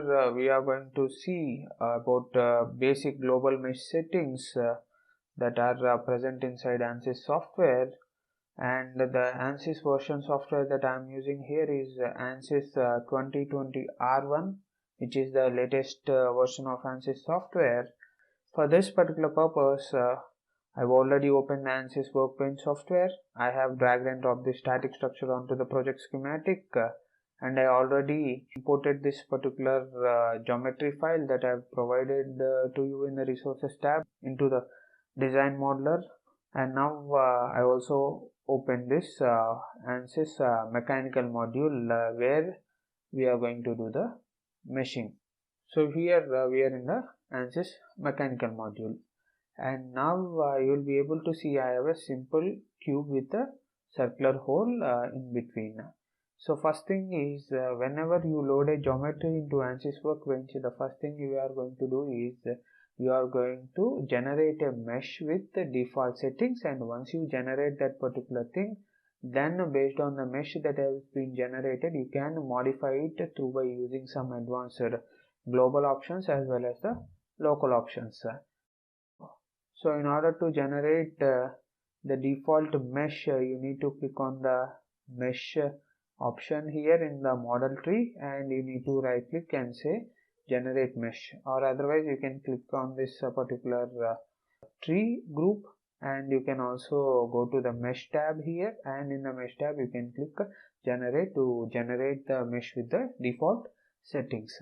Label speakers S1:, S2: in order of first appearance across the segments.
S1: We are going to see about basic global mesh settings that are present inside ANSYS software, and the ANSYS version software that I am using here is ANSYS 2020 R1, which is the latest version of ANSYS software. For this particular purpose, I've already opened the ANSYS Workbench software. I have dragged and dropped the static structure onto the project schematic, and I already imported this particular geometry file that I've provided to you in the resources tab into the design modeler. And now I also opened this ANSYS mechanical module where we are going to do the meshing. So here we are in the ANSYS mechanical module, and now you will be able to see I have a simple cube with a circular hole in between. So first thing is whenever you load a geometry into ANSYS Workbench, the first thing you are going to do is you are going to generate a mesh with the default settings, and once you generate that particular thing, then based on the mesh that has been generated, you can modify it through by using some advanced global options as well as the local options. So in order to generate the default mesh, you need to click on the mesh option here in the model tree, and you need to right click and say generate mesh, or otherwise you can click on this particular tree group, and you can also go to the mesh tab here, and in the mesh tab you can click generate to generate the mesh with the default settings.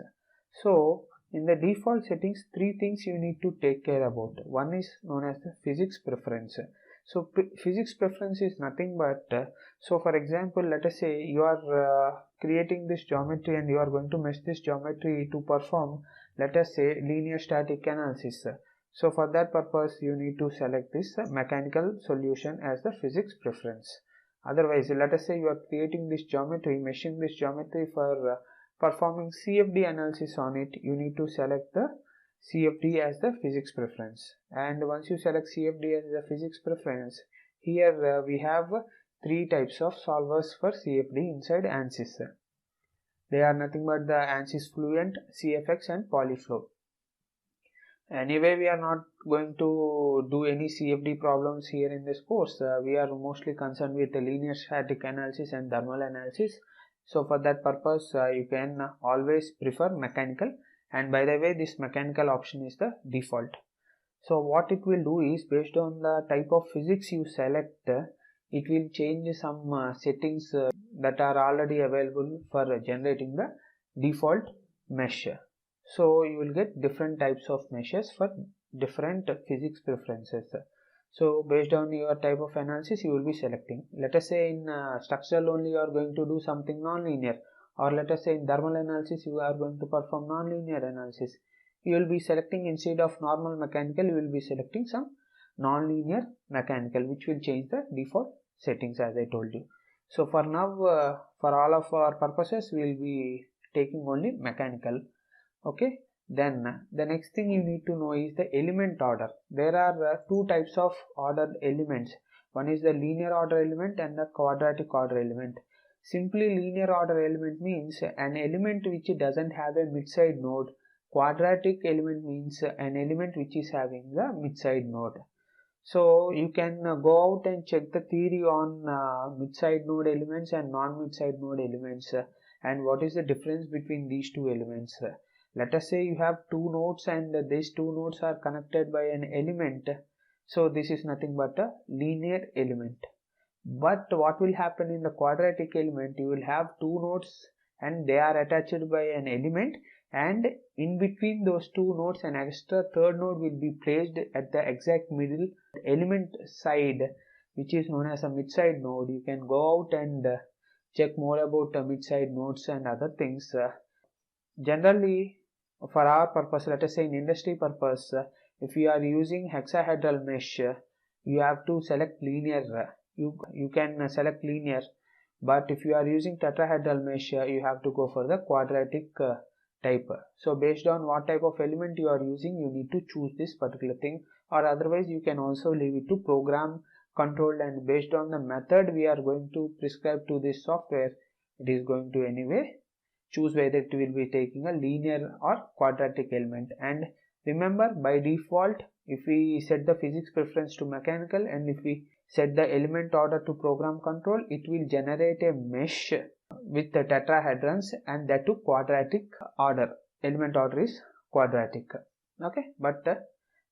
S1: So in the default settings, three things you need to take care about. One is known as the physics preference. So physics preference is nothing but so for example, let us say you are creating this geometry and you are going to mesh this geometry to perform, let us say, linear static analysis. So for that purpose you need to select this mechanical solution as the physics preference. Otherwise, let us say you are creating this geometry, meshing this geometry for performing CFD analysis on it, you need to select the CFD as the physics preference. And once you select CFD as the physics preference, here we have three types of solvers for CFD inside ANSYS. They are nothing but the ANSYS Fluent, CFX and Polyflow. Anyway, we are not going to do any CFD problems here in this course. We are mostly concerned with the linear static analysis and thermal analysis. So for that purpose, you can always prefer mechanical, and by the way, this mechanical option is the default. So what it will do is, based on the type of physics you select, it will change some settings that are already available for generating the default mesh. So you will get different types of meshes for different physics preferences. So based on your type of analysis, you will be selecting. Let us say in structural only you are going to do something non-linear, or let us say in thermal analysis you are going to perform non-linear analysis. You will be selecting, instead of normal mechanical, you will be selecting some non-linear mechanical, which will change the default settings as I told you. So for now, for all of our purposes, we will be taking only mechanical. Okay. Then the next thing you need to know is the element order. There are two types of ordered elements. One is the linear order element and the quadratic order element. Simply, linear order element means an element which doesn't have a mid-side node. Quadratic element means an element which is having the mid-side node. So you can go out and check the theory on mid-side node elements and non-mid-side node elements, and what is the difference between these two elements. Let us say you have two nodes and these two nodes are connected by an element. So this is nothing but a linear element. But what will happen in the quadratic element? You will have two nodes and they are attached by an element, and in between those two nodes an extra third node will be placed at the exact middle element side, which is known as a mid-side node. You can go out and check more about mid-side nodes and other things. Generally, for our purpose, let us say in industry purpose, if you are using hexahedral mesh, you have to select linear. You can select linear, but if you are using tetrahedral mesh, you have to go for the quadratic type. So based on what type of element you are using, you need to choose this particular thing, or otherwise you can also leave it to program controlled, and based on the method we are going to prescribe to this software, it is going to anyway choose whether it will be taking a linear or quadratic element. And remember, by default, if we set the physics preference to mechanical and if we set the element order to program control, it will generate a mesh with the tetrahedrons, and that to quadratic order. Element order is quadratic. Okay, but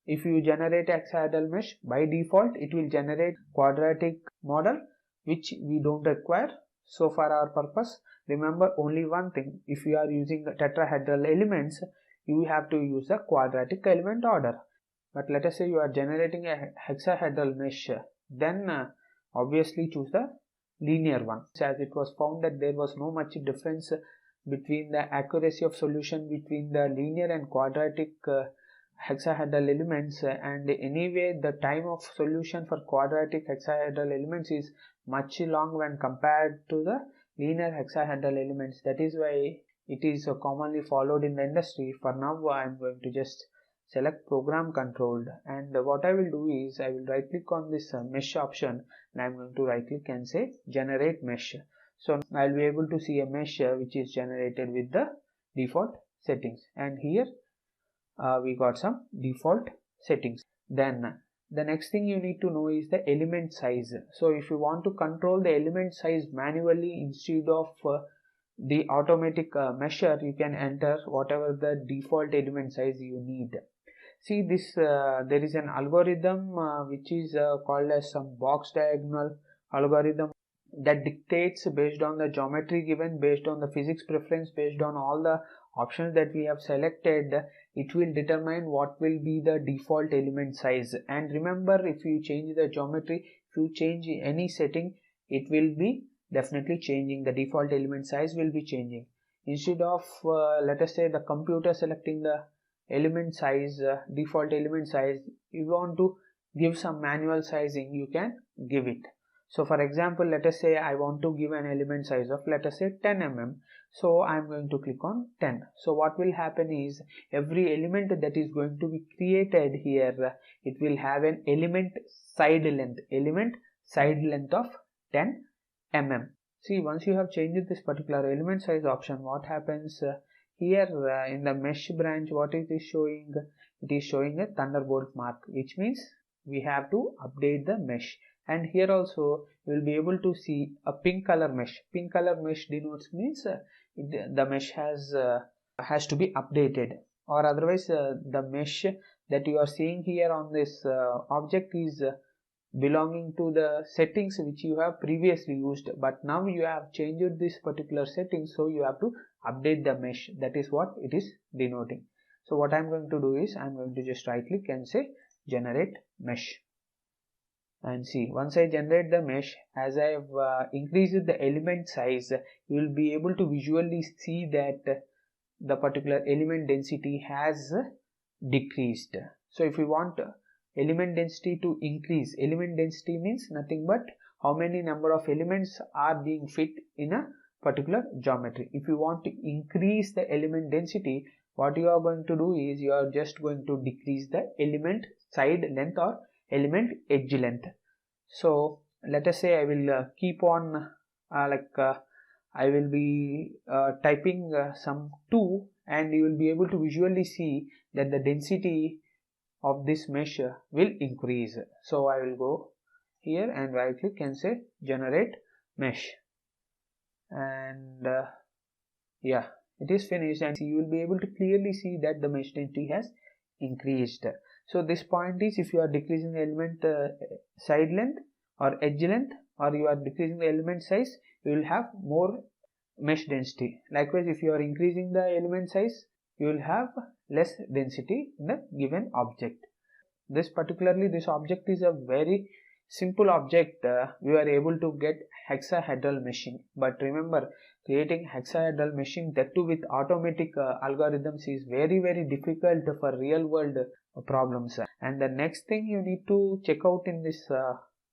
S1: if you generate hexahedral mesh, by default it will generate quadratic model, which we don't require. So for our purpose, remember only one thing: if you are using tetrahedral elements, you have to use the quadratic element order. But let us say you are generating a hexahedral mesh, then obviously choose the linear one, as it was found that there was no much difference between the accuracy of solution between the linear and quadratic hexahedral elements, and anyway the time of solution for quadratic hexahedral elements is much long when compared to the linear hexahedral elements. That is why it is commonly followed in the industry. For now I am going to just select program controlled, and what I will do is I will right click on this mesh option, and I am going to right click and say generate mesh. So I will be able to see a mesh which is generated with the default settings, and here we got some default settings. Then the next thing you need to know is the element size. So if you want to control the element size manually instead of the automatic measure, you can enter whatever the default element size you need. See this, there is an algorithm which is called as some box diagonal algorithm that dictates based on the geometry given, based on the physics preference, based on all the options that we have selected. It will determine what will be the default element size. And remember, if you change the geometry, if you change any setting, it will be definitely changing. The default element size will be changing. Instead of let us say the computer selecting the element size, default element size, you want to give some manual sizing, you can give it. So for example, let us say I want to give an element size of, let us say 10 mm. So I am going to click on 10. So what will happen is every element that is going to be created here, it will have an element side length of 10 mm. See, once you have changed this particular element size option, what happens here in the mesh branch, what it is showing? It is showing a thunderbolt mark, which means we have to update the mesh. And here also you will be able to see a pink color mesh. Pink color mesh denotes means the mesh has to be updated, or otherwise the mesh that you are seeing here on this object is belonging to the settings which you have previously used, but now you have changed this particular setting, so you have to update the mesh. That is what it is denoting. So what I am going to do is I am going to just right click and say generate mesh. And see, once I generate the mesh, as I have increased the element size, you will be able to visually see that the particular element density has decreased. So if you want element density to increase, element density means nothing but how many number of elements are being fit in a particular geometry. If you want to increase the element density, what you are going to do is you are just going to decrease the element side length or element edge length. So let us say I will keep on I will be typing some 2, and you will be able to visually see that the density of this mesh will increase. So I will go here and right click and say generate mesh, and yeah, it is finished, and you will be able to clearly see that the mesh density has increased. So this point is, if you are decreasing the element side length or edge length, or you are decreasing the element size, you will have more mesh density. Likewise, if you are increasing the element size, you will have less density in the given object. This object is a very simple object. We are able to get hexahedral meshing, but remember, creating hexahedral meshing, that too with automatic algorithms, is very difficult for real world problems. And the next thing you need to check out in this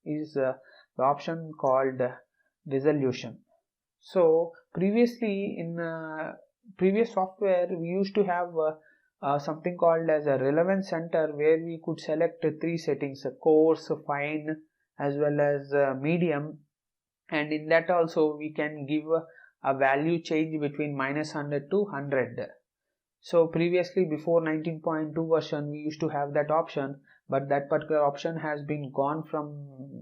S1: is the option called resolution. So previously in previous software, we used to have something called as a relevance center, where we could select 3 settings: coarse, fine, as well as medium. And in that also we can give a value change between -100 to 100. So previously, before 19.2 version, we used to have that option, but that particular option has been gone from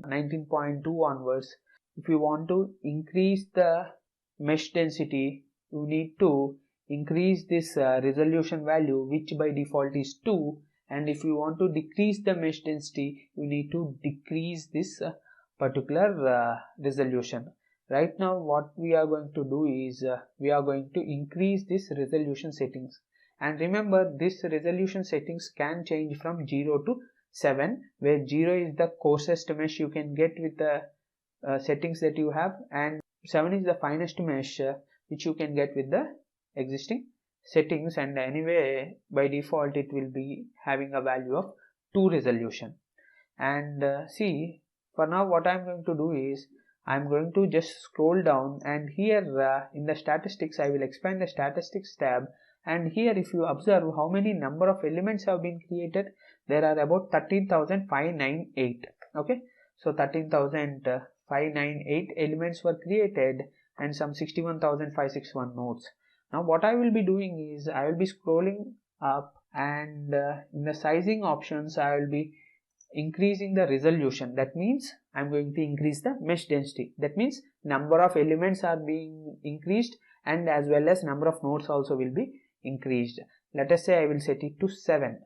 S1: 19.2 onwards. If you want to increase the mesh density, you need to increase this resolution value, which by default is 2, and if you want to decrease the mesh density, you need to decrease this particular resolution. Right now what we are going to do is we are going to increase this resolution settings, and remember this resolution settings can change from 0 to 7, where 0 is the coarsest mesh you can get with the settings that you have, and 7 is the finest mesh which you can get with the existing settings, and anyway by default it will be having a value of 2 resolution. And see, for now what I am going to do is I am going to just scroll down, and here in the statistics I will expand the statistics tab, and here if you observe how many number of elements have been created, there are about 13,598. okay, so 13,598 elements were created and some 61,561 nodes. Now what I will be doing is I will be scrolling up, and in the sizing options I will be increasing the resolution. That means I am going to increase the mesh density. That means number of elements are being increased, and as well as number of nodes also will be increased. Let us say I will set it to 7,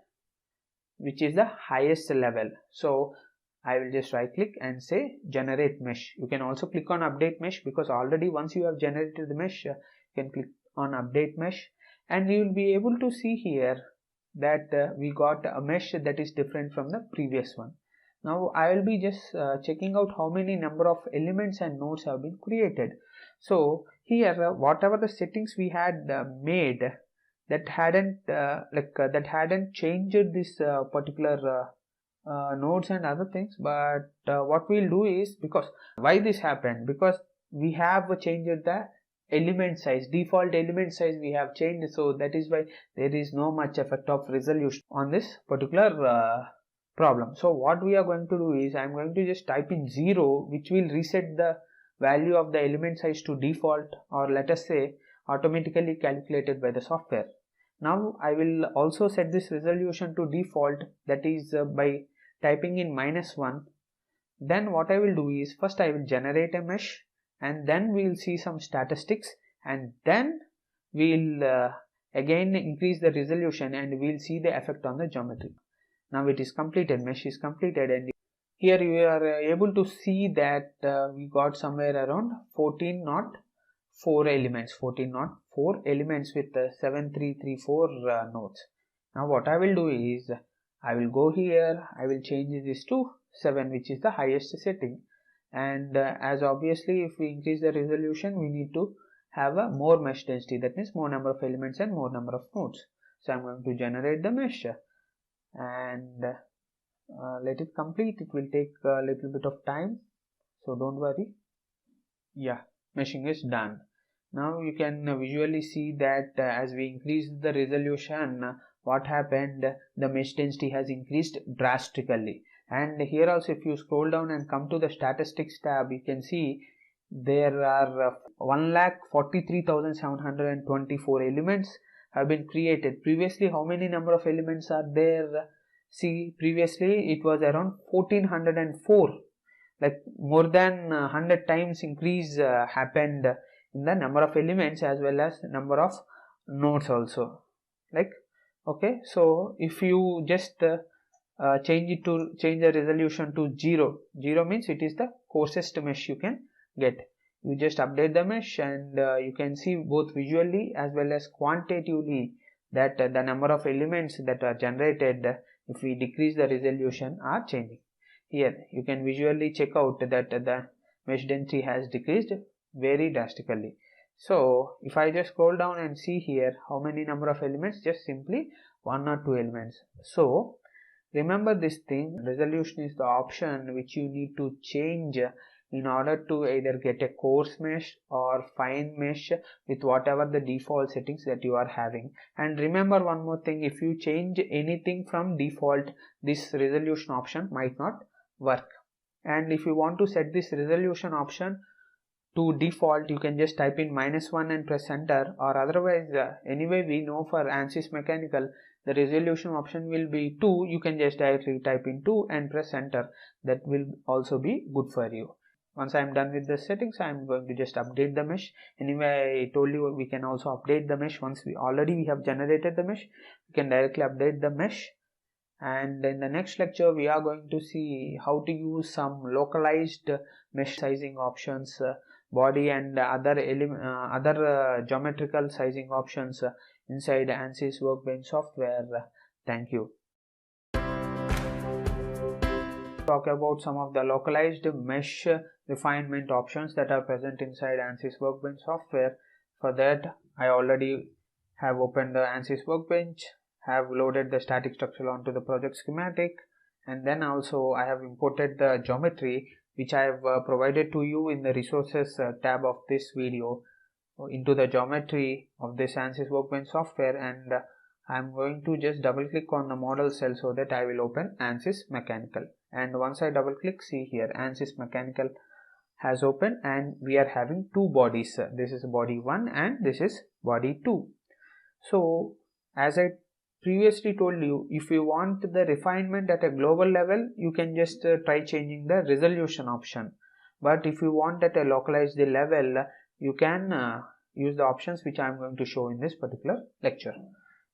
S1: which is the highest level. So I will just right click and say generate mesh. You can also click on update mesh, because already once you have generated the mesh, you can click on update mesh, and you will be able to see here that we got a mesh that is different from the previous one. Now I will be just checking out how many number of elements and nodes have been created. So here whatever the settings we had made, that hadn't changed this particular nodes and other things, but what we'll do is, because why this happened, because we have changed the element size, default element size we have changed, so that is why there is no much effect of resolution on this particular problem. So what we are going to do is I am going to just type in 0, which will reset the value of the element size to default, or let us say automatically calculated by the software. Now I will also set this resolution to default, that is by typing in -1. Then what I will do is first I will generate a mesh, and then we will see some statistics, and then we will again increase the resolution, and we will see the effect on the geometry. Now it is completed, mesh is completed, and here you are able to see that we got somewhere around 1404 elements, 1404 elements with 7334 nodes. Now what I will do is I will go here, I will change this to 7, which is the highest setting, and as obviously if we increase the resolution, we need to have a more mesh density, that means more number of elements and more number of nodes. So I'm going to generate the mesh, and let it complete. It will take a little bit of time, so don't worry. Yeah, meshing is done. Now you can visually see that as we increase the resolution, what happened, the mesh density has increased drastically. And here also if you scroll down and come to the statistics tab, you can see there are 1,43,724 elements have been created. Previously how many number of elements are there? See, previously it was around 1404, like more than 100 times increase happened in the number of elements as well as number of nodes also. Like, okay, so if you just change the resolution to 0 means it is the coarsest mesh you can get. You just update the mesh, and you can see both visually as well as quantitatively that the number of elements that are generated if we decrease the resolution are changing. Here you can visually check out that the mesh density has decreased very drastically. So if I just scroll down and see here how many number of elements, just simply 1 or 2 elements. So remember this thing, resolution is the option which you need to change in order to either get a coarse mesh or fine mesh with whatever the default settings that you are having. And remember one more thing, if you change anything from default, this resolution option might not work. And if you want to set this resolution option to default, you can just type in -1 and press enter, or otherwise anyway we know for ANSYS mechanical the resolution option will be 2. You can just directly type in 2 and press enter. That will also be good for you. Once I am done with the settings, I am going to just update the mesh. Anyway, I told you we can also update the mesh. Once we have generated the mesh, we can directly update the mesh. And in the next lecture, we are going to see how to use some localized mesh sizing options, body and other geometrical sizing options inside ANSYS Workbench software. Thank you. Talk about some of the localized mesh refinement options that are present inside ANSYS Workbench software. For that, I already have opened the ANSYS Workbench, have loaded the static structure onto the project schematic, and then also I have imported the geometry which I have provided to you in the resources tab of this video into the geometry of this ANSYS Workbench software, and I am going to just double click on the model cell so that I will open ANSYS Mechanical. And once I double click, see here ANSYS Mechanical has opened and we are having two bodies. This is body 1 and this is body 2. So as I previously told you, if you want the refinement at a global level, you can just try changing the resolution option. But if you want at a localized level, you can use the options which I am going to show in this particular lecture.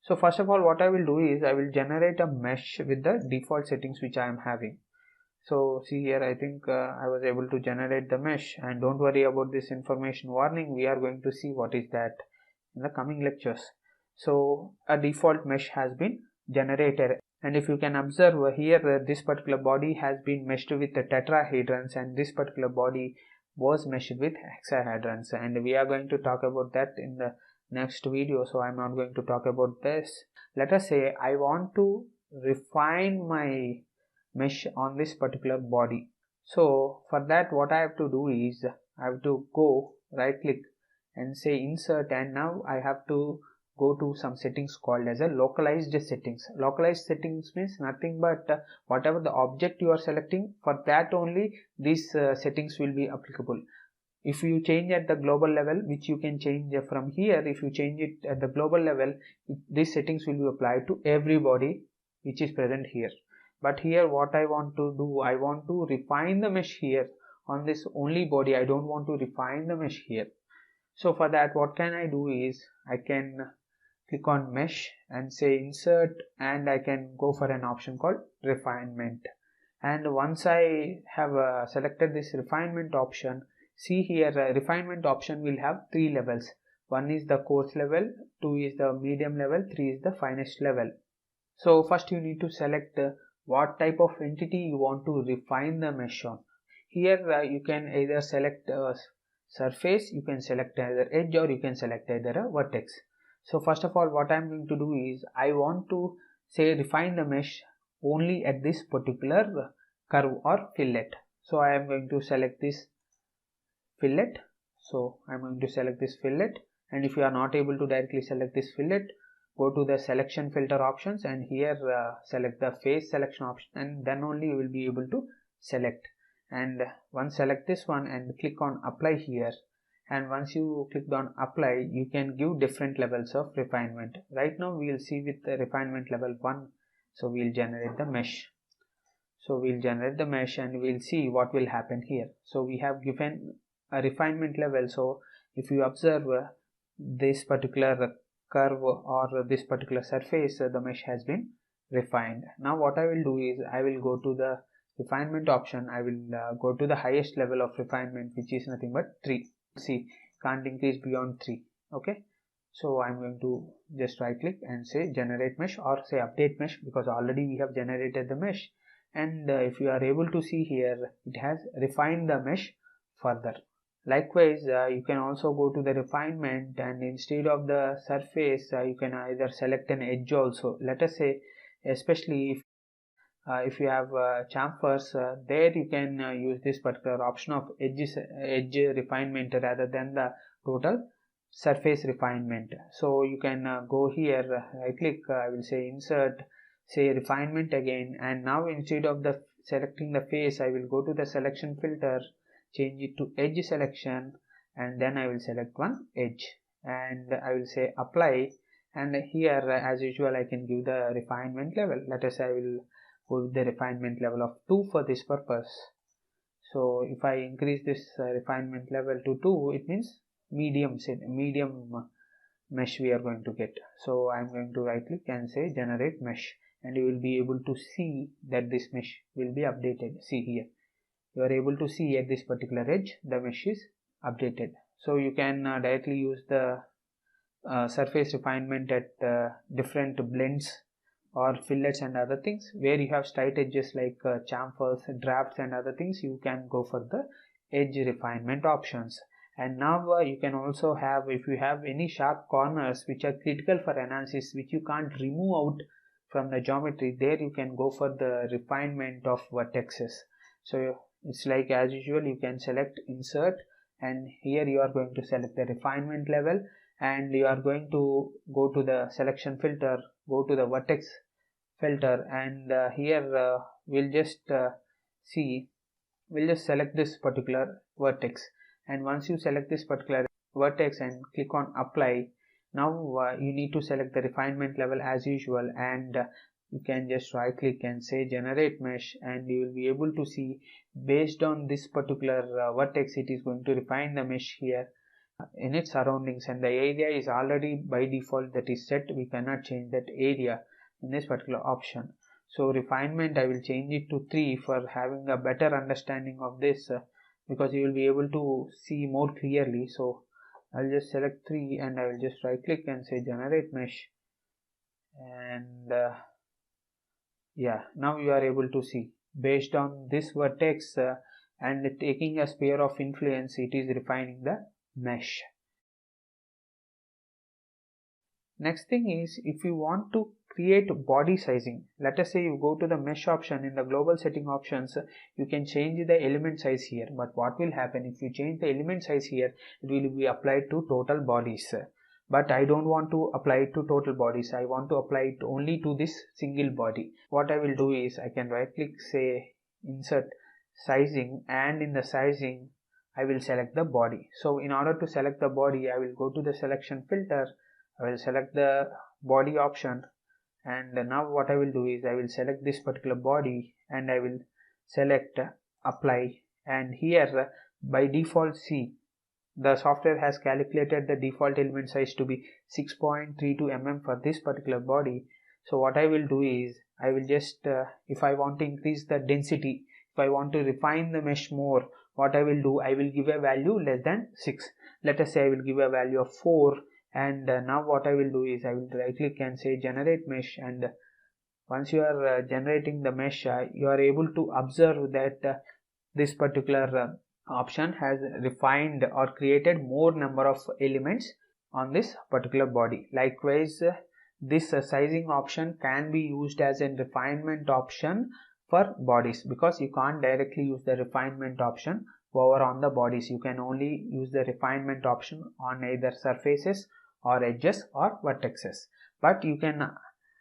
S1: So first of all, what I will do is I will generate a mesh with the default settings which I am having. So see here, I think I was able to generate the mesh, and don't worry about this information warning. We are going to see what is that in the coming lectures. So a default mesh has been generated, and if you can observe here, this particular body has been meshed with the tetrahedrons and this particular body was meshed with hexahedrons, and we are going to talk about that in the next video, so I'm not going to talk about this. Let us say I want to refine my mesh on this particular body. So for that, what I have to do is I have to go right click and say insert, and now I have to go to some settings called as a localized settings. Localized settings means nothing but whatever the object you are selecting, for that only these settings will be applicable. If you change at the global level, which you can change from here, if you change it at the global level, these settings will be applied to everybody which is present here. But here what I want to do, I want to refine the mesh here on this only body. I don't want to refine the mesh here. So for that, what can I do is I can click on mesh and say insert, and I can go for an option called refinement. And once I have selected this refinement option, see here refinement option will have 3 levels. 1 is the coarse level, 2 is the medium level, 3 is the finest level. So first you need to select what type of entity you want to refine the mesh on. Here you can either select a surface, you can select either edge, or you can select either a vertex. So first of all, what I am going to do is I want to say refine the mesh only at this particular curve or fillet. So I am going to select this fillet. So I am going to select this fillet, and if you are not able to directly select this fillet, go to the selection filter options and here select the face selection option, and then only you will be able to select. And once select this one and click on apply here, and once you clicked on apply, you can give different levels of refinement. Right now we will see with the refinement level 1, so we will generate the mesh. So we will generate the mesh and we will see what will happen here. So we have given a refinement level. So if you observe this particular curve or this particular surface, the mesh has been refined. Now what I will do is I will go to the refinement option. I will go to the highest level of refinement, which is nothing but 3. See, can't increase beyond 3. Okay, so I'm going to just right click and say generate mesh, or say update mesh, because already we have generated the mesh. And if you are able to see here, it has refined the mesh further. Likewise, you can also go to the refinement, and instead of the surface, you can either select an edge also. Let us say, especially if you have chamfers, there you can use this particular option of edge refinement rather than the total surface refinement. So you can go here, right click, I will say insert, say refinement again, and now instead of the selecting the face, I will go to the selection filter, change it to edge selection, and then I will select one edge and I will say apply, and here as usual I can give the refinement level. Let us say I will go with the refinement level of 2 for this purpose. So if I increase this refinement level to 2, it means medium mesh we are going to get. So I am going to right click and say generate mesh, and you will be able to see that this mesh will be updated. See here, you are able to see at this particular edge the mesh is updated. So you can directly use the surface refinement at different blends or fillets and other things. Where you have straight edges like chamfers, drafts and other things, you can go for the edge refinement options. And now you can also have, if you have any sharp corners which are critical for analysis, which you can't remove out from the geometry, there you can go for the refinement of vertexes. So it's like as usual, you can select insert, and here you are going to select the refinement level, and you are going to go to the selection filter, go to the vertex filter, and here we'll just select this particular vertex. And once you select this particular vertex and click on apply, now you need to select the refinement level as usual, and you can just right click and say generate mesh, and you will be able to see based on this particular vertex it is going to refine the mesh here in its surroundings, and the area is already by default that is set. We cannot change that area in this particular option. So refinement I will change it to 3 for having a better understanding of this, because you will be able to see more clearly. So I'll just select 3 and I will just right click and say generate mesh, and yeah, now you are able to see based on this vertex and taking a sphere of influence, it is refining the mesh. Next thing is, if you want to create body sizing, let us say you go to the mesh option. In the global setting options, you can change the element size here, but what will happen if you change the element size here, it will be applied to total bodies. But I don't want to apply it to total bodies, I want to apply it only to this single body. What I will do is I can right click, say insert sizing, and in the sizing I will select the body. So in order to select the body, I will go to the selection filter, I will select the body option, and now what I will do is I will select this particular body and I will select apply, and here by default see the software has calculated the default element size to be 6.32 mm for this particular body. So what I will do is I will just if I want to increase the density, if I want to refine the mesh more, what I will do, I will give a value less than 6. Let us say I will give a value of 4, and now what I will do is I will right click and say generate mesh, and once you are generating the mesh, you are able to observe that this particular option has refined or created more number of elements on this particular body. Likewise, this sizing option can be used as a refinement option for bodies, because you can't directly use the refinement option over on the bodies. You can only use the refinement option on either surfaces or edges or vertexes, but you can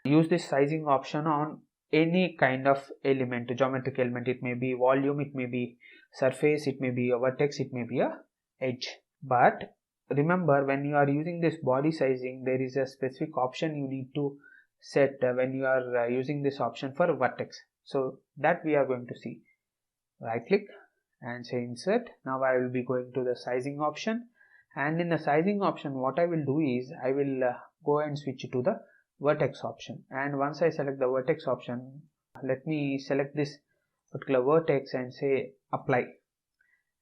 S1: use this sizing option on any kind of element, geometric element. It may be volume, it may be surface, it may be a vertex, it may be a edge. But remember, when you are using this body sizing, there is a specific option you need to set when you are using this option for vertex. So that we are going to see. Right click and say insert. Now I will be going to the sizing option, and in the sizing option what I will do is I will go and switch to the vertex option. And once I select the vertex option, let me select this particular vertex and say apply.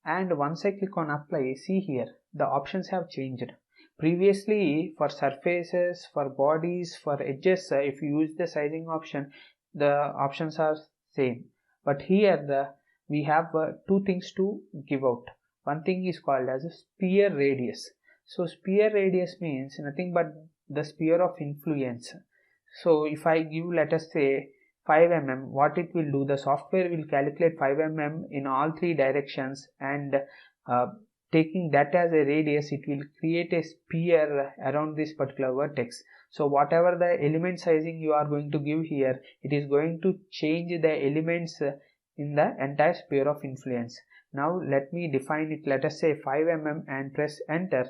S1: And once I click on apply, see here the options have changed. Previously for surfaces, for bodies, for edges, if you use the sizing option, the options are same. But here we have two things to give out. One thing is called as a sphere radius. So sphere radius means nothing but the sphere of influence. So if I give, let us say 5 mm, what it will do, the software will calculate 5 mm in all 3 directions, and taking that as a radius, it will create a sphere around this particular vertex. So whatever the element sizing you are going to give here, it is going to change the elements in the entire sphere of influence. Now let me define it, let us say 5 mm, and press enter.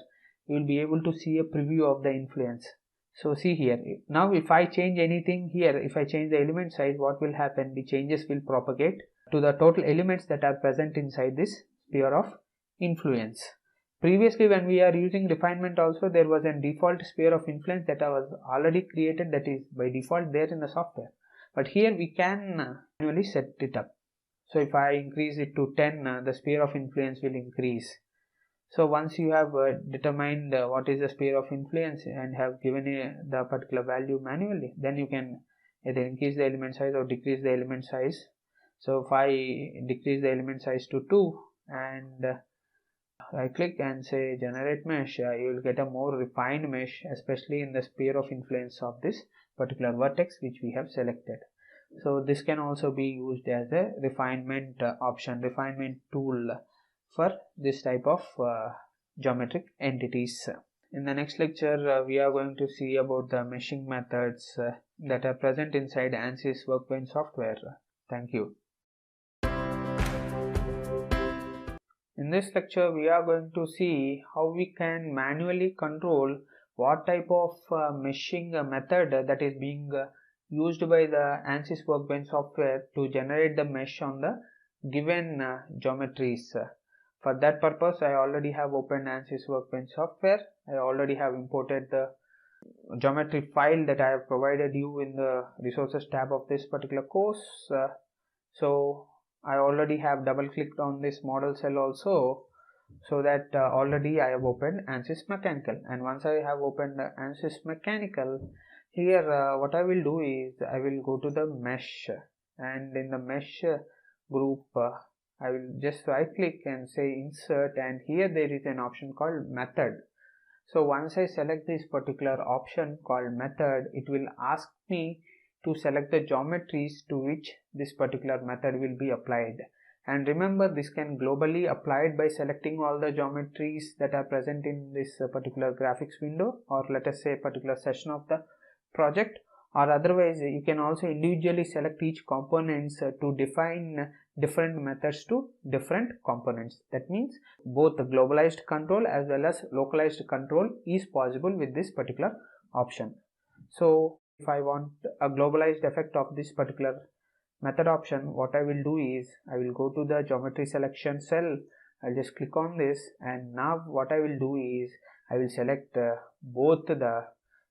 S1: You will be able to see a preview of the influence. So see here, now if I change anything here, if I change the element size, what will happen? The changes will propagate to the total elements that are present inside this sphere of influence. Previously, when we are using refinement also, there was a default sphere of influence that was already created, that is by default there in the software. But here we can manually set it up. So if I increase it to 10, the sphere of influence will increase. So once you have determined what is the sphere of influence and have given the particular value manually, then you can either increase the element size or decrease the element size. So if I decrease the element size to 2 and I click and say generate mesh, you will get a more refined mesh, especially in the sphere of influence of this particular vertex which we have selected. So this can also be used as a refinement option, refinement tool for this type of geometric entities. In the next lecture, we are going to see about the meshing methods that are present inside ANSYS Workbench software. Thank you. In this lecture, we are going to see how we can manually control what type of meshing method that is being used by the ANSYS Workbench software to generate the mesh on the given geometries. For that purpose, I already have opened ANSYS Workbench software. I already have imported the geometry file that I have provided you in the resources tab of this particular course. So I already have double clicked on this model cell also, so that already I have opened ANSYS Mechanical. And once I have opened ANSYS Mechanical, here what I will do is I will go to the mesh, and in the mesh group I will just right click and say insert, and here there is an option called method. So once I select this particular option called method, it will ask me to select the geometries to which this particular method will be applied. And remember, this can globally applied by selecting all the geometries that are present in this particular graphics window, or let us say particular section of the project, or otherwise you can also individually select each components to define different methods to different components. That means both the globalized control as well as localized control is possible with this particular option. So if I want a globalized effect of this particular method option, what I will do is I will go to the geometry selection cell. I'll just click on this, and now what I will do is I will select both the,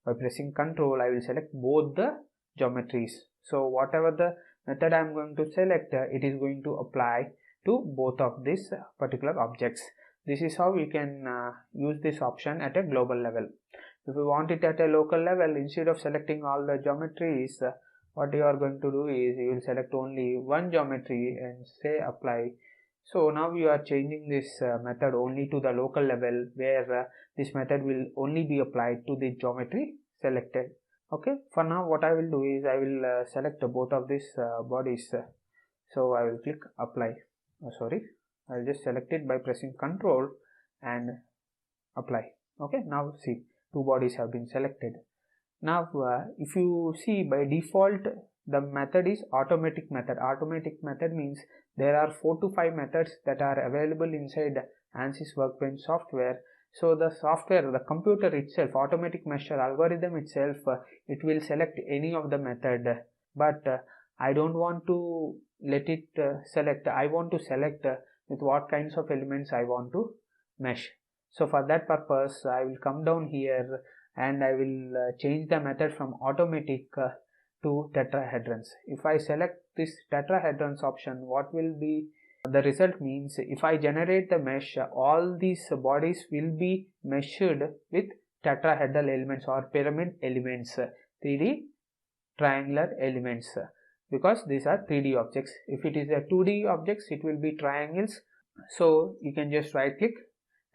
S1: by pressing Ctrl, I will select both the geometries. So whatever the method I am going to select, it is going to apply to both of these particular objects. This is how we can use this option at a global level. If you want it at a local level, instead of selecting all the geometries, what you are going to do is you will select only one geometry and say apply. So now you are changing this method only to the local level, where this method will only be applied to the geometry selected. Okay, for now what I will do is I will select both of these bodies. So I will click apply. I will just select it by pressing Ctrl and apply. Okay, now see, two bodies have been selected. Now if you see, by default the method is automatic method. Automatic method means there are 4 to 5 methods that are available inside ANSYS Workbench software. So the software, the computer itself, automatic mesher algorithm itself, it will select any of the method, but I don't want to let it select. I want to select with what kinds of elements I want to mesh. So for that purpose I will come down here and I will change the method from automatic to tetrahedrons. If I select this tetrahedrons option, what will be the result means if I generate the mesh, all these bodies will be meshed with tetrahedral elements or pyramid elements, 3D triangular elements, because these are 3D objects. If it is a 2D objects, it will be triangles. So you can just right click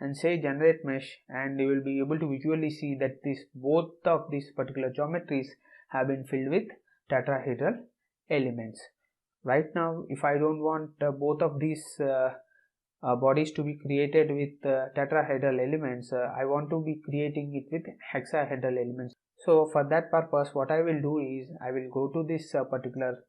S1: and say generate mesh, and you will be able to visually see that both of these particular geometries have been filled with tetrahedral elements. Right now, if I don't want both of these bodies to be created with tetrahedral elements, I want to be creating it with hexahedral elements. So for that purpose, what I will do is I will go to this particular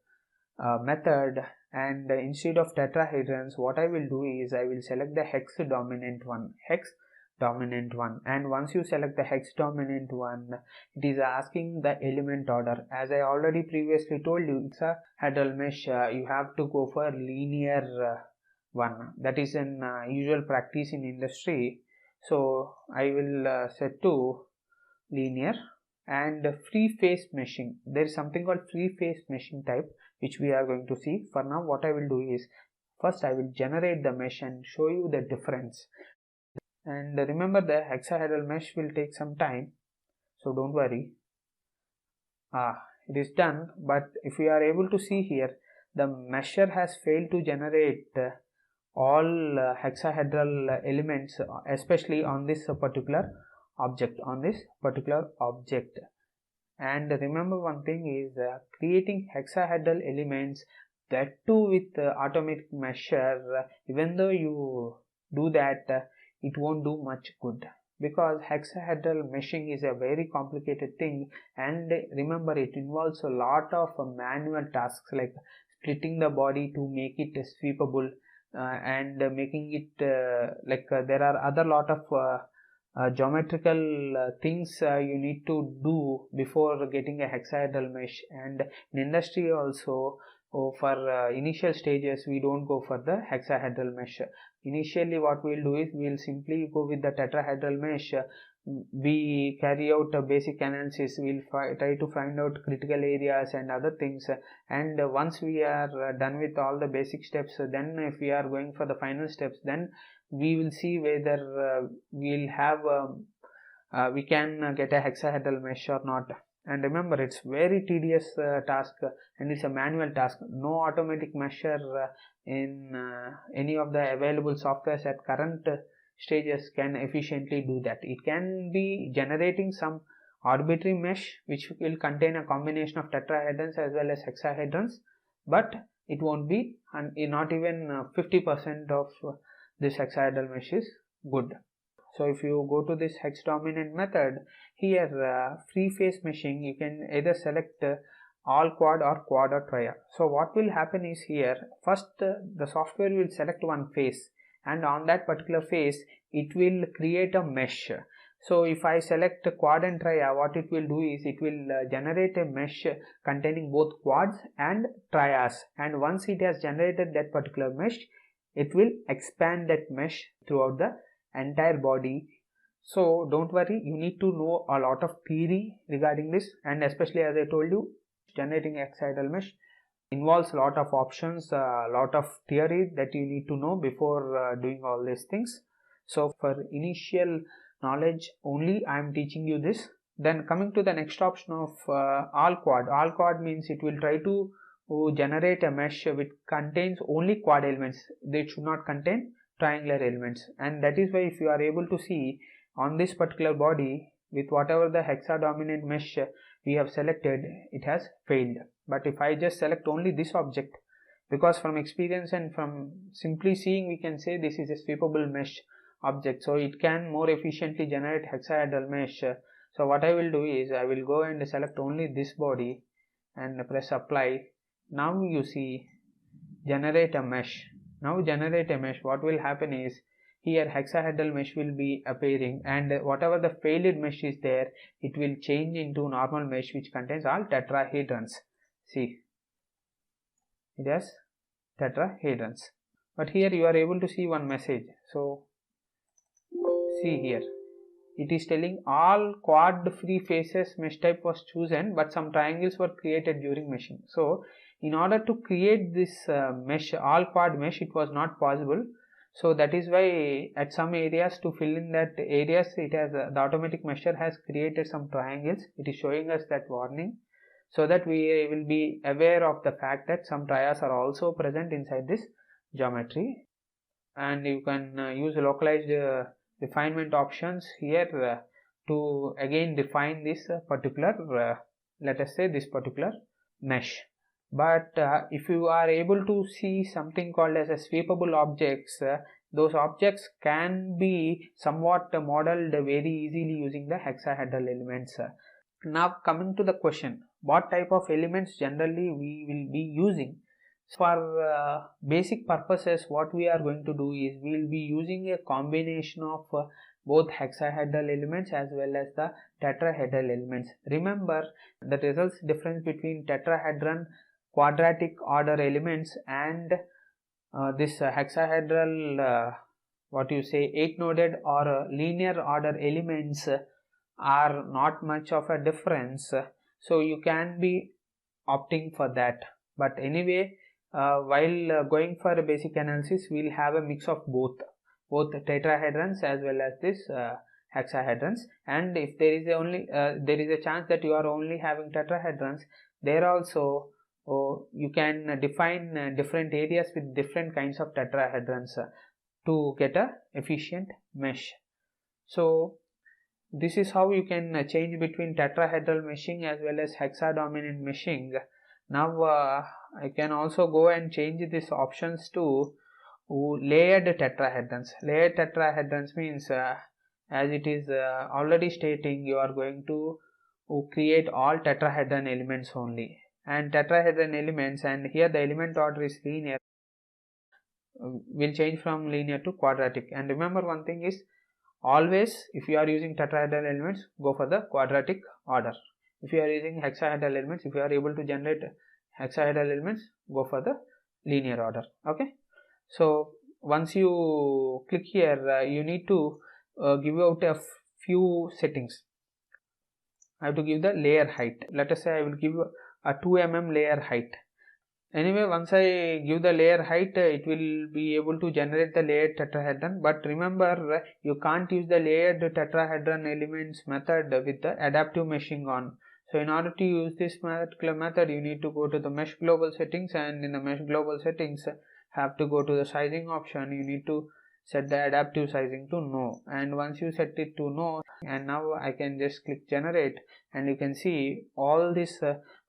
S1: method, and instead of tetrahedrons, what I will do is I will select the hex dominant one, and once you select the hex dominant one, it is asking the element order. As I already previously told you, it's a hexahedral mesh, you have to go for linear one. That is an usual practice in industry. So I will set to linear. And free face meshing, there is something called free face meshing type, which we are going to see. For now, what I will do is, first I will generate the mesh and show you the difference. And remember, the hexahedral mesh will take some time, so don't worry. It is done, but if you are able to see here, the mesher has failed to generate all hexahedral elements, especially on this particular object, And remember one thing is, creating hexahedral elements, that too with automatic mesher, even though you do that, it won't do much good, because hexahedral meshing is a very complicated thing, and remember, it involves a lot of manual tasks like splitting the body to make it sweepable, and making it there are other lot of geometrical things you need to do before getting a hexahedral mesh. And in industry also, for initial stages, we don't go for the hexahedral mesh. Initially what we'll do is, we'll simply go with the tetrahedral mesh. We carry out a basic analysis, we'll try to find out critical areas and other things, and once we are done with all the basic steps, then if we are going for the final steps, then we will see whether we'll have we can get a hexahedral mesh or not. And remember, it's very tedious task, and it's a manual task. No automatic mesher in any of the available softwares at current stages can efficiently do that. It can be generating some arbitrary mesh which will contain a combination of tetrahedrons as well as hexahedrons, but it won't be, and not even 50% of this hexahedral mesh is good. So if you go to this hex dominant method, here free face meshing, you can either select all quad or tria. So what will happen is, here first the software will select one face, and on that particular face it will create a mesh. So if I select quad and tria, what it will do is, it will generate a mesh containing both quads and trias, and once it has generated that particular mesh, it will expand that mesh throughout the entire body. So don't worry, you need to know a lot of theory regarding this, and especially, as I told you, generating hexahedral mesh involves a lot of options, a lot of theory that you need to know before doing all these things. So for initial knowledge only, I am teaching you this. Then coming to the next option of all quad means it will try to generate a mesh which contains only quad elements. They should not contain triangular elements, and that is why, if you are able to see on this particular body, with whatever the hexa dominant mesh we have selected, it has failed. But if I just select only this object, because from experience and from simply seeing, we can say this is a sweepable mesh object, so it can more efficiently generate hexahedral mesh. So what I will do is, I will go and select only this body and press apply. Now you see, generate a mesh. Now generate a mesh, what will happen is, here hexahedral mesh will be appearing, and whatever the failed mesh is there, it will change into normal mesh which contains all tetrahedrons. See, it has tetrahedrons. But here you are able to see one message. So see here, it is telling all quad free faces mesh type was chosen, but some triangles were created during meshing. So in order to create this mesh, all quad mesh, it was not possible. So that is why at some areas, to fill in that areas, it has the automatic mesher has created some triangles. It is showing us that warning, so that we will be aware of the fact that some trias are also present inside this geometry. And you can use localized refinement options here to again define this particular let us say this particular mesh. But if you are able to see something called as a sweepable objects, those objects can be somewhat modeled very easily using the hexahedral elements. Now coming to the question, what type of elements generally we will be using. For basic purposes, what we are going to do is we will be using a combination of both hexahedral elements as well as the tetrahedral elements. Remember, the results difference between tetrahedron quadratic order elements and this hexahedral 8 noded or linear order elements are not much of a difference, so you can be opting for that. But anyway, while going for a basic analysis, we will have a mix of both tetrahedrons as well as this hexahedrons. And if there is a chance that you are only having tetrahedrons, there also you can define different areas with different kinds of tetrahedrons to get a efficient mesh. So this is how you can change between tetrahedral meshing as well as hexadominant meshing. Now I can also go and change these options to layered tetrahedrons. Layered tetrahedrons means as it is already stating, you are going to create all tetrahedron elements only, and tetrahedron elements, and here the element order is linear, will change from linear to quadratic. And remember one thing is, always if you are using tetrahedral elements, go for the quadratic order. If you are using hexahedral elements, if you are able to generate hexahedral elements, go for the linear order. Okay, so once you click here, you need to give out a few settings. I have to give the layer height. Let us say I will give a 2 mm layer height. Anyway, once I give the layer height, it will be able to generate the layered tetrahedron. But remember, you can't use the layered tetrahedron elements method with the adaptive meshing on. So in order to use this particular method, you need to go to the mesh global settings, and in the mesh global settings, have to go to the sizing option. You need to set the adaptive sizing to no, and once you set it to no, and now I can just click generate, and you can see all these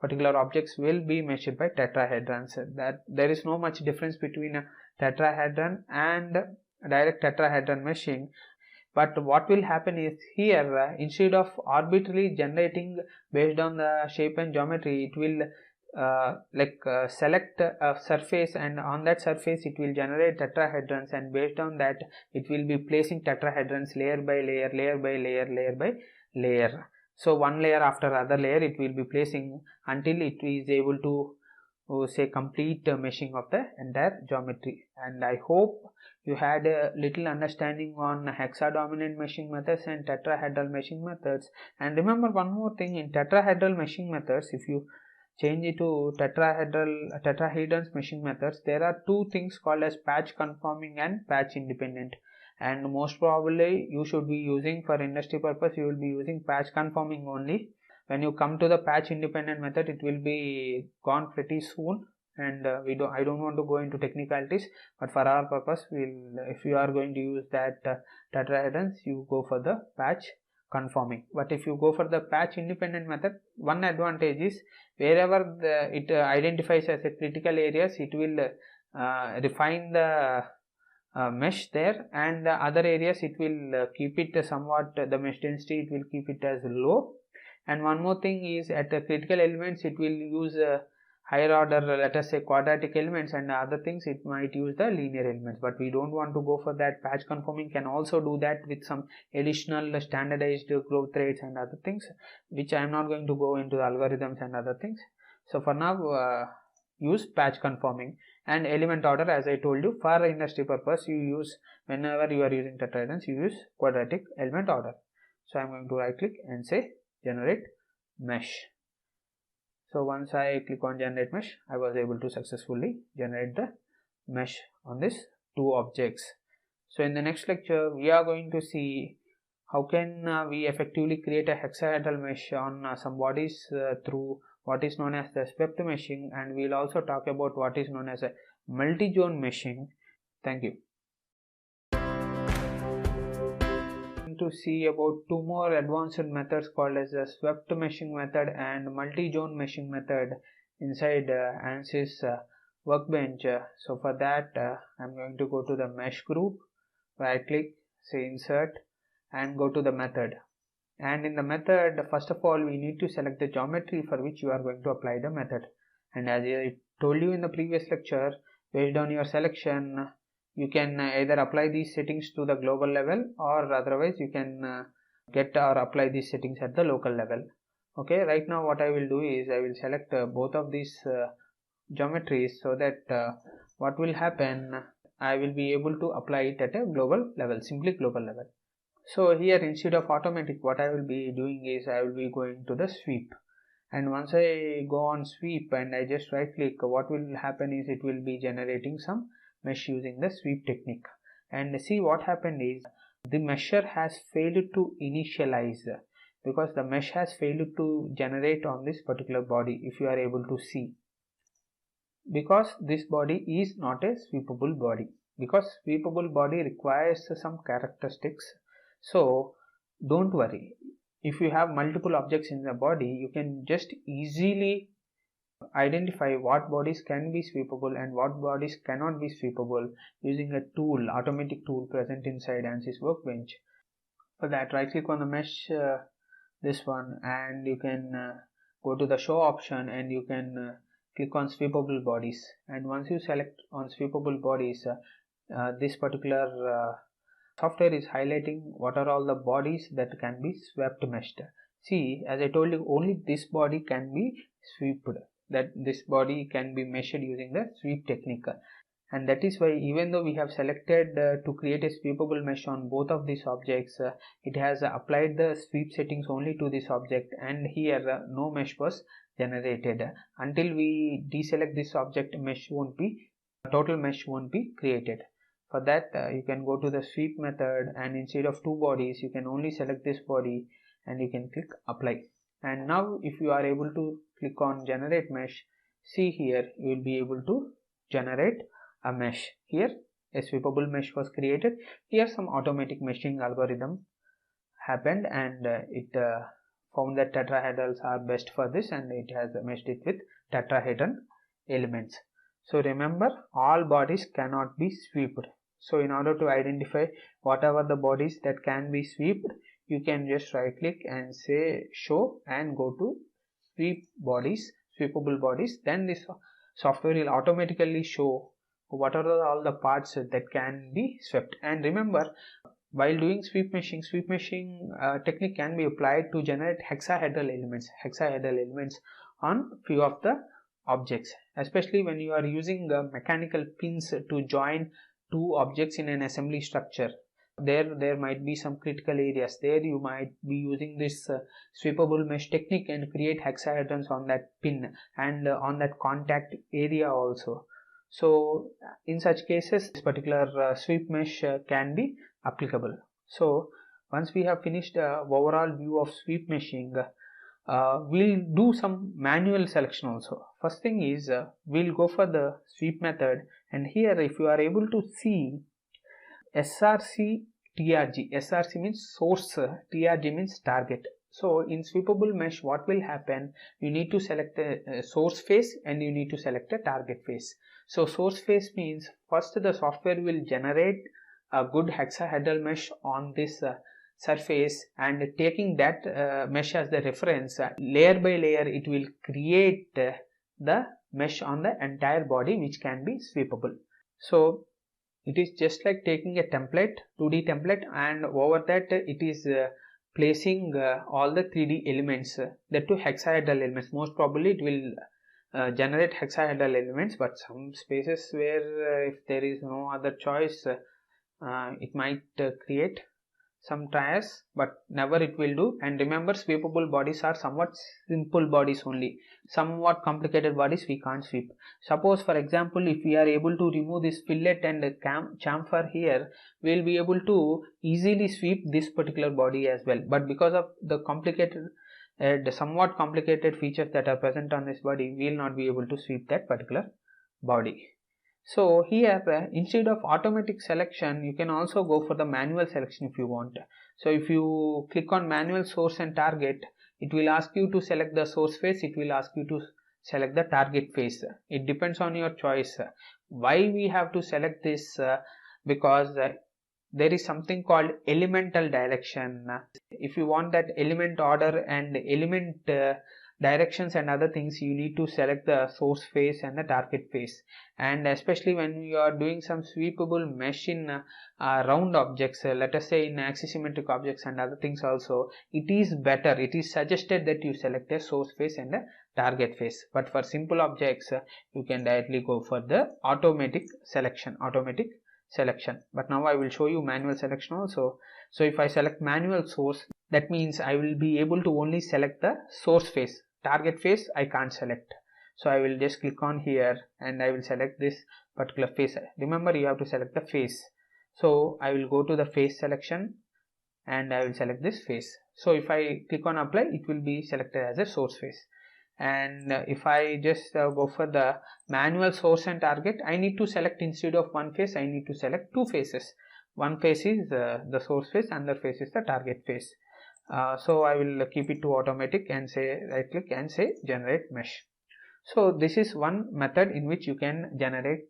S1: particular objects will be meshed by tetrahedrons. That there is no much difference between a tetrahedron and direct tetrahedron meshing. But what will happen is, here instead of arbitrarily generating based on the shape and geometry, it will select a surface, and on that surface it will generate tetrahedrons, and based on that it will be placing tetrahedrons layer by layer, layer by layer, layer by layer. So one layer after other layer it will be placing until it is able to say complete meshing of the entire geometry. And I hope you had a little understanding on hexadominant meshing methods and tetrahedral meshing methods. And remember one more thing, in tetrahedral meshing methods, if you change it to tetrahedrons meshing methods, there are two things called as patch conforming and patch independent. And most probably you should be using, for industry purpose, you will be using patch conforming only. When you come to the patch independent method, it will be gone pretty soon, and I don't want to go into technicalities, but for our purpose, if you are going to use that tetrahedrons, you go for the patch conforming. But if you go for the patch independent method, one advantage is, wherever it identifies as a critical areas, it will refine the mesh there, and the other areas it will keep it somewhat, the mesh density it will keep it as low. And one more thing is, at the critical elements it will use higher order, let us say quadratic elements, and other things it might use the linear elements. But we don't want to go for that. Patch conforming can also do that with some additional standardized growth rates and other things, which I am not going to go into the algorithms and other things. So for now, use patch conforming. And element order, as I told you, for industry purpose, you use, whenever you are using tetrahedrons, you use quadratic element order. So I am going to right click and say generate mesh. So once I click on generate mesh, I was able to successfully generate the mesh on these two objects. So in the next lecture, we are going to see how can we effectively create a hexahedral mesh on some bodies through what is known as the swept meshing, and we will also talk about what is known as a multi-zone meshing. Thank you. To see about two more advanced methods called as the swept meshing method and multi-zone meshing method inside ANSYS Workbench. So for that, I'm going to go to the mesh group, right click, say insert, and go to the method. And in the method, first of all, we need to select the geometry for which you are going to apply the method. And as I told you in the previous lecture, based on your selection, you can either apply these settings to the global level, or otherwise you can get or apply these settings at the local level. Okay, right now what I will do is I will select both of these geometries, so that what will happen, I will be able to apply it at a global level, simply global level. So here, instead of automatic, what I will be doing is I will be going to the sweep, and once I go on sweep and I just right click, what will happen is it will be generating some mesh using the sweep technique. And see, what happened is the mesher has failed to initialize, because the mesh has failed to generate on this particular body, if you are able to see, because this body is not a sweepable body, because sweepable body requires some characteristics. So don't worry, if you have multiple objects in the body, you can just easily identify what bodies can be sweepable and what bodies cannot be sweepable using a tool, automatic tool present inside ANSYS Workbench. For that, right click on the mesh, this one, and you can go to the show option, and you can click on sweepable bodies. And once you select on sweepable bodies, this particular software is highlighting what are all the bodies that can be swept meshed. See, as I told you, only this body can be swept, that this body can be meshed using the sweep technique. And that is why, even though we have selected to create a sweepable mesh on both of these objects, it has applied the sweep settings only to this object, and here no mesh was generated. Until we deselect this object, total mesh won't be created. For that, you can go to the sweep method, and instead of two bodies, you can only select this body and you can click apply. And now if you are able to click on generate mesh, see here, you will be able to generate a mesh. Here a sweepable mesh was created. Here some automatic meshing algorithm happened, and it found that tetrahedrals are best for this, and it has meshed it with tetrahedron elements. So remember, all bodies cannot be swept. So in order to identify whatever the bodies that can be swept, you can just right click and say show and go to sweep bodies, sweepable bodies. Then this software will automatically show what are all the parts that can be swept. And remember, while doing sweep meshing technique can be applied to generate hexahedral elements on few of the objects, especially when you are using mechanical pins to join two objects in an assembly structure. There might be some critical areas. There you might be using this sweepable mesh technique and create hexahedrons on that pin and on that contact area also. So in such cases, this particular sweep mesh can be applicable. So once we have finished overall view of sweep meshing, we'll do some manual selection also. First thing is we'll go for the sweep method, and here if you are able to see SRC TRG, SRC means source, TRG means target. So in sweepable mesh, what will happen, you need to select a source face and you need to select a target face. So source face means first the software will generate a good hexahedral mesh on this surface, and taking that mesh as the reference, layer by layer it will create the mesh on the entire body which can be sweepable. So it is just like taking a template, 2D template, and over that it is placing all the 3D elements, the two hexahedral elements. Most probably it will generate hexahedral elements, but some spaces where if there is no other choice, it might create some trias, but never it will do. And remember, sweepable bodies are somewhat simple bodies only. Somewhat complicated bodies we can't sweep. Suppose for example, if we are able to remove this fillet and chamfer here, we will be able to easily sweep this particular body as well. But because of the somewhat complicated features that are present on this body, we will not be able to sweep that particular body. So here instead of automatic selection, you can also go for the manual selection if you want. So if you click on manual source and target, it will ask you to select the source face, it will ask you to select the target face. It depends on your choice. Why we have to select this? Because there is something called elemental direction. If you want that element order and element directions and other things, you need to select the source face and the target face. And especially when you are doing some sweepable mesh in round objects, let us say in axisymmetric objects and other things also, it is better, it is suggested that you select a source face and a target face. But for simple objects, you can directly go for the automatic selection. But now I will show you manual selection also. So if I select manual source, that means I will be able to only select the source face. Target face I can't select. So I will just click on here and I will select this particular face. Remember, you have to select the face. So I will go to the face selection and I will select this face. So if I click on apply, it will be selected as a source face. And if I just go for the manual source and target, I need to select, instead of one face, I need to select two faces. One face is the source face, another face is the target face. So I will keep it to automatic and say right click and say generate mesh. So this is one method in which you can generate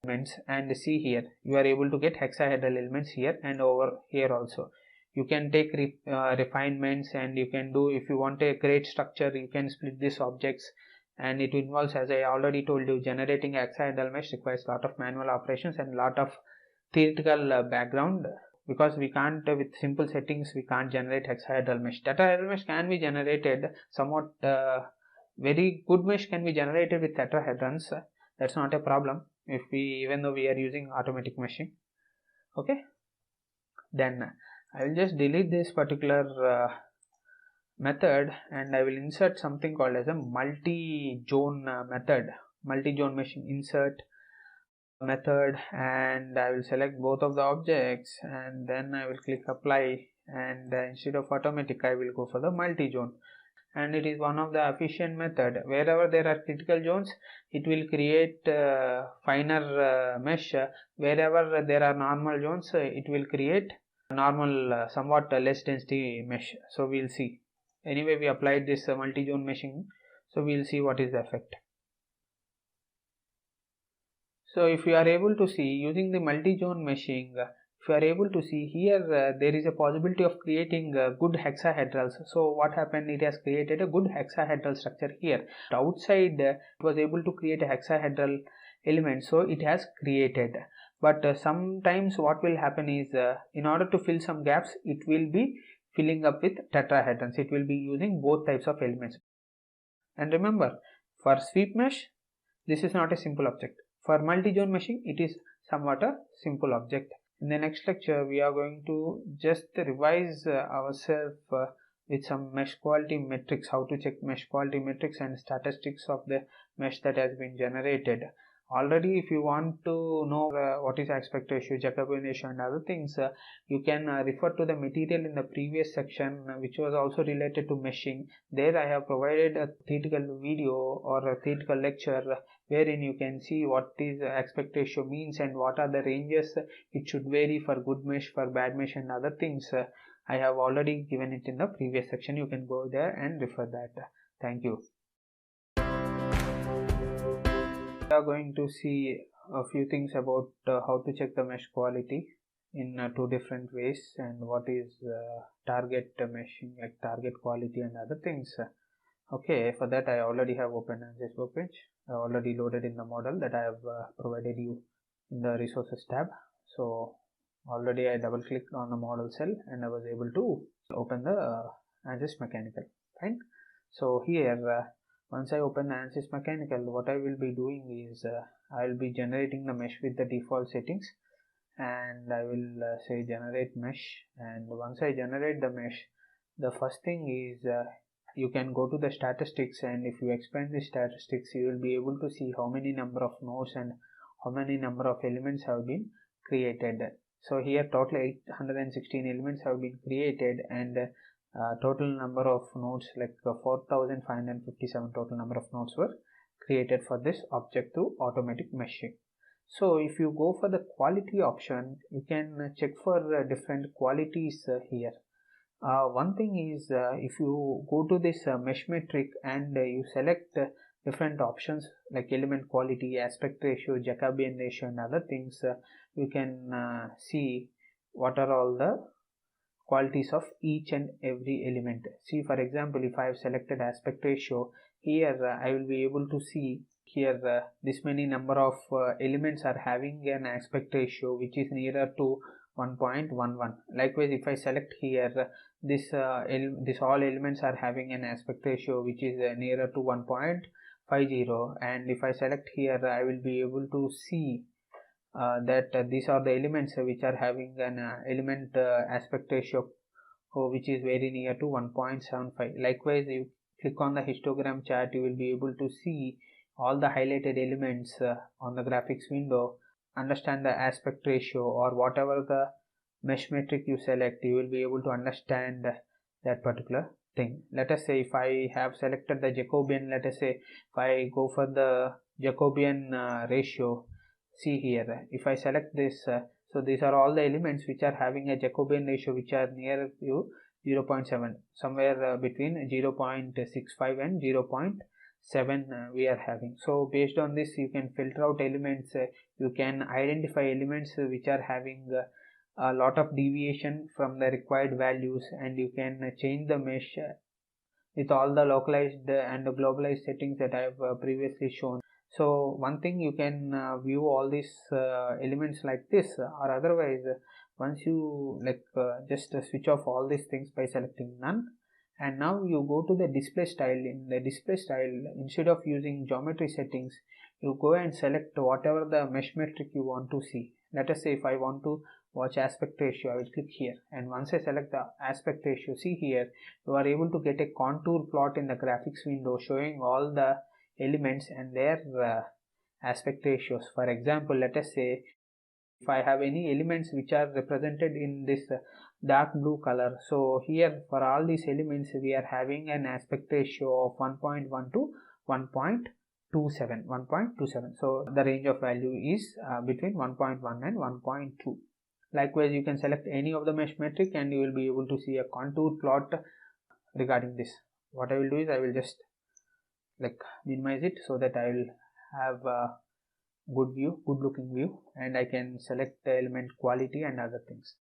S1: elements, and see here you are able to get hexahedral elements here and over here also. You can take refinements, and you can do, if you want a great structure, you can split these objects, and it involves, as I already told you, generating hexahedral mesh requires a lot of manual operations and a lot of theoretical background, because we can't, with simple settings, we can't generate hexahedral mesh. Tetrahedral mesh can be generated somewhat, very good mesh can be generated with tetrahedrons. That's not a problem if even though we are using automatic meshing. Okay, then I will just delete this particular method and I will insert something called as a multi-zone method. Multi-zone meshing insert method, and I will select both of the objects, and then I will click apply, and instead of automatic I will go for the multi-zone. And it is one of the efficient method. Wherever there are critical zones, it will create finer mesh. Wherever there are normal zones, it will create normal somewhat less density mesh. So we'll see. Anyway, we applied this multi-zone meshing, so we'll see what is the effect. So if you are able to see, using the multi-zone meshing, if you are able to see here, there is a possibility of creating good hexahedrals. So what happened, it has created a good hexahedral structure here. Outside it was able to create a hexahedral element, so it has created. But sometimes what will happen is, in order to fill some gaps, it will be filling up with tetrahedrons. It will be using both types of elements. And remember, for sweep mesh, this is not a simple object. For multi-zone meshing, it is somewhat a simple object. In the next lecture, we are going to just revise ourselves with some mesh quality metrics, how to check mesh quality metrics and statistics of the mesh that has been generated. Already, if you want to know what is aspect ratio, Jacobian ratio and other things, you can refer to the material in the previous section, which was also related to meshing. There I have provided a theoretical video or a theoretical lecture wherein you can see what is aspect ratio means and what are the ranges it should vary for good mesh, for bad mesh and other things. I have already given it in the previous section. You can go there and refer that. Thank you. We are going to see a few things about how to check the mesh quality in two different ways, and what is target meshing, like target quality and other things. Okay, for that I already have opened ANSYS Workbench. I already loaded in the model that I have provided you in the resources tab. So already I double clicked on the model cell and I was able to open the ANSYS Mechanical. Fine. So here once I open the ANSYS Mechanical, what I will be doing is I will be generating the mesh with the default settings, and I will say generate mesh. And once I generate the mesh, the first thing is you can go to the statistics, and if you expand the statistics, you will be able to see how many number of nodes and how many number of elements have been created. So here total 816 elements have been created, and total number of nodes, like 4557 total number of nodes were created for this object through automatic meshing. So if you go for the quality option, you can check for different qualities here. One thing is, if you go to this mesh metric and you select different options like element quality, aspect ratio, Jacobian ratio and other things, you can see what are all the qualities of each and every element. See, for example, if I have selected aspect ratio, here I will be able to see here this many number of elements are having an aspect ratio which is nearer to 1.11. Likewise, if I select here this all elements are having an aspect ratio which is nearer to 1.50, and if I select here I will be able to see that these are the elements which are having an element aspect ratio which is very near to 1.75. Likewise, you click on the histogram chart, you will be able to see all the highlighted elements on the graphics window. Understand the aspect ratio or whatever the mesh metric you select, you will be able to understand that particular thing. Let us say if I have selected the Jacobian, let us say if I go for the Jacobian ratio, see here, if I select this, so these are all the elements which are having a Jacobian ratio which are near to 0.7, somewhere between 0.65 and 0.7 we are having. So based on this, you can filter out elements, you can identify elements which are having a lot of deviation from the required values, and you can change the mesh with all the localized and globalized settings that I have previously shown. So one thing, you can view all these elements like this, or otherwise once you just switch off all these things by selecting none, and now you go to the display style. In the display style, instead of using geometry settings, you go and select whatever the mesh metric you want to see. Let us say if I want to watch aspect ratio, I will click here, and once I select the aspect ratio, see here you are able to get a contour plot in the graphics window showing all the elements and their aspect ratios. For example, let us say if I have any elements which are represented in this dark blue color, so here for all these elements we are having an aspect ratio of 1.1 to 1.27. So the range of value is between 1.1 and 1.2. Likewise, you can select any of the mesh metric and you will be able to see a contour plot regarding this. What I will do is I will just minimize it so that I will have a good looking view, and I can select the element quality and other things.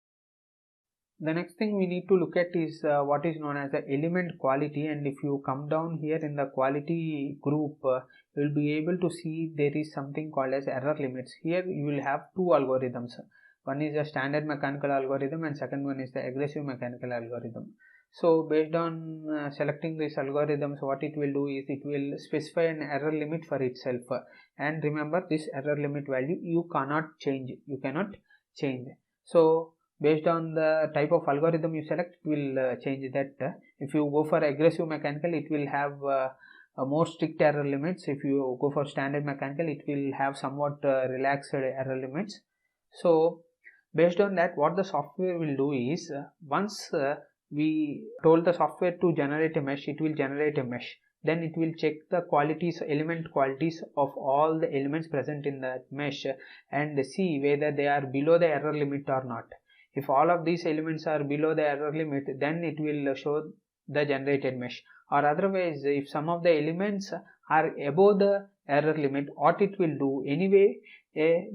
S1: The next thing we need to look at is what is known as the element quality, and if you come down here in the quality group, you will be able to see there is something called as error limits. Here you will have two algorithms. One is a standard mechanical algorithm and second one is the aggressive mechanical algorithm. So based on selecting these algorithms, what it will do is it will specify an error limit for itself, and remember, this error limit value you cannot change. So based on the type of algorithm you select, it will change that. If you go for aggressive mechanical, it will have a more strict error limits. If you go for standard mechanical, it will have somewhat relaxed error limits. So based on that, what the software will do is once we told the software to generate a mesh, it will generate a mesh. Then it will check the qualities, element qualities of all the elements present in that mesh and see whether they are below the error limit or not. If all of these elements are below the error limit, then it will show the generated mesh. Or otherwise, if some of the elements are above the error limit, what it will do anyway,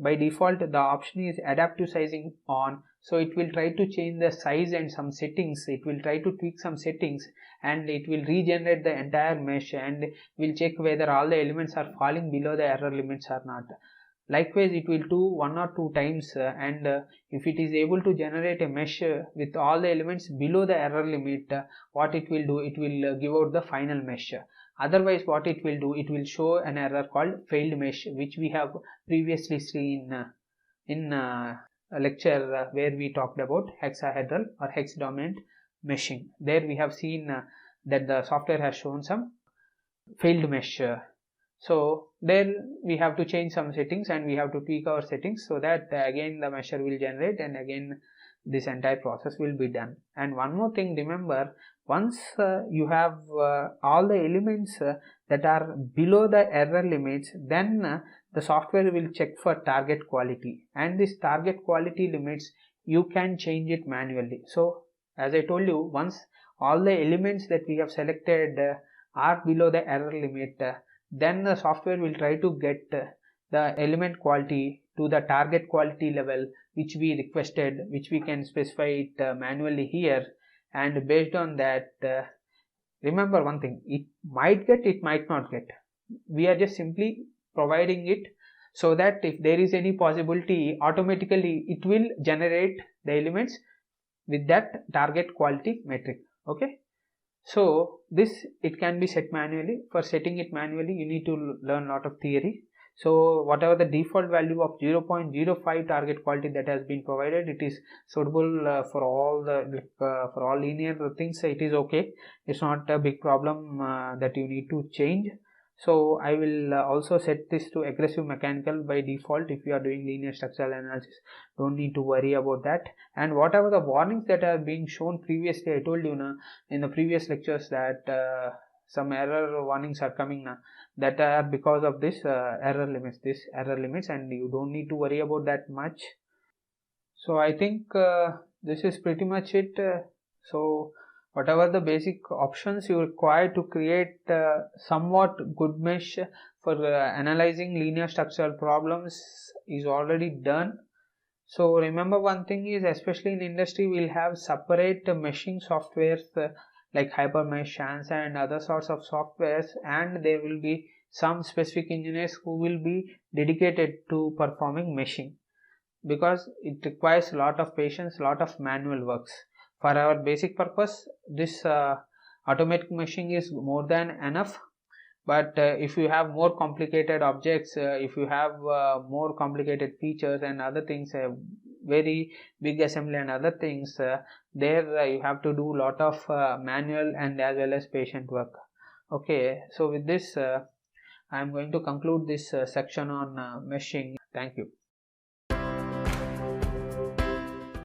S1: by default the option is adaptive sizing on, so it will try to change the size and some settings. It will try to tweak some settings and it will regenerate the entire mesh and will check whether all the elements are falling below the error limits or not. Likewise, it will do 1 or 2 times and if it is able to generate a mesh with all the elements below the error limit, what it will do, it will give out the final mesh. Otherwise, what it will do, it will show an error called failed mesh, which we have previously seen in a lecture where we talked about hexahedral or hex dominant meshing. There we have seen that the software has shown some failed mesh. So there we have to change some settings and we have to tweak our settings so that again the measure will generate and again this entire process will be done. And one more thing, remember, once you have all the elements that are below the error limits, then the software will check for target quality, and this target quality limits you can change it manually. So as I told you, once all the elements that we have selected are below the error limit, then the software will try to get the element quality to the target quality level which we requested, which we can specify it manually here, and based on that, remember one thing, it might get, it might not get. We are just simply providing it so that if there is any possibility, automatically it will generate the elements with that target quality metric. Okay, so this, it can be set manually. For setting it manually, you need to learn a lot of theory. So whatever the default value of 0.05 target quality that has been provided, it is suitable for all the for all linear things. It is okay, it's not a big problem that you need to change. So I will also set this to aggressive mechanical by default. If you are doing linear structural analysis, don't need to worry about that. And whatever the warnings that are being shown previously, I told you now in the previous lectures that some error warnings are coming now, that are because of this error limits, and you don't need to worry about that much. So I think this is pretty much it. So whatever the basic options you require to create somewhat good mesh for analyzing linear structural problems is already done. So remember one thing is, especially in industry, we'll have separate meshing softwares like HyperMesh, ANSYS and other sorts of softwares, and there will be some specific engineers who will be dedicated to performing meshing, because it requires a lot of patience, lot of manual works. For our basic purpose, this automatic meshing is more than enough. But if you have more complicated objects, if you have more complicated features and other things, very big assembly and other things, there you have to do lot of manual and as well as patient work. Okay, so with this I am going to conclude this section on meshing. Thank you.